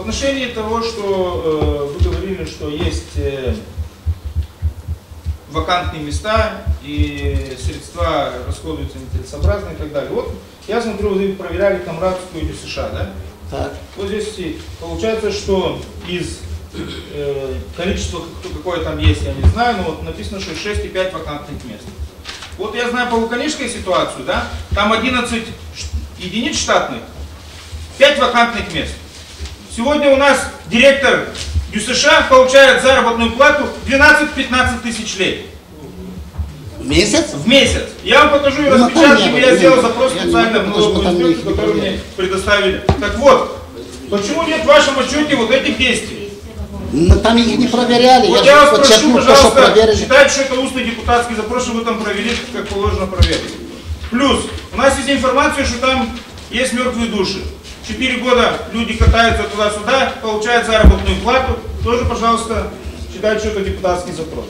отношении того, что вы говорили, что есть вакантные места и средства расходуются нецелесообразно и так далее. Вот я смотрю, вы проверяли Камрадскую или США, да? Так. Вот здесь получается, что из количества, какое там есть, я не знаю, но вот написано, что 6,5 вакантных мест. Вот я знаю по Луканишской ситуацию, да? Там 11 единиц штатных, 5 вакантных мест. Сегодня у нас директор ЮСШ получает заработную плату 12-15 тысяч лей. В месяц? В месяц. Я вам покажу и распечатку, я сделал запрос специально в налоговую инспекцию, которую мне предоставили. Так вот, почему нет в вашем отчете вот этих действий? Но там их не проверяли. Вот я вас прошу, пожалуйста, считайте, что это устный депутатский запрос, что вы там провели, как положено проверить. Плюс, у нас есть информация, что там есть мертвые души. 4 года люди катаются туда-сюда, получают заработную плату. Тоже, пожалуйста, считайте, что это депутатский запрос.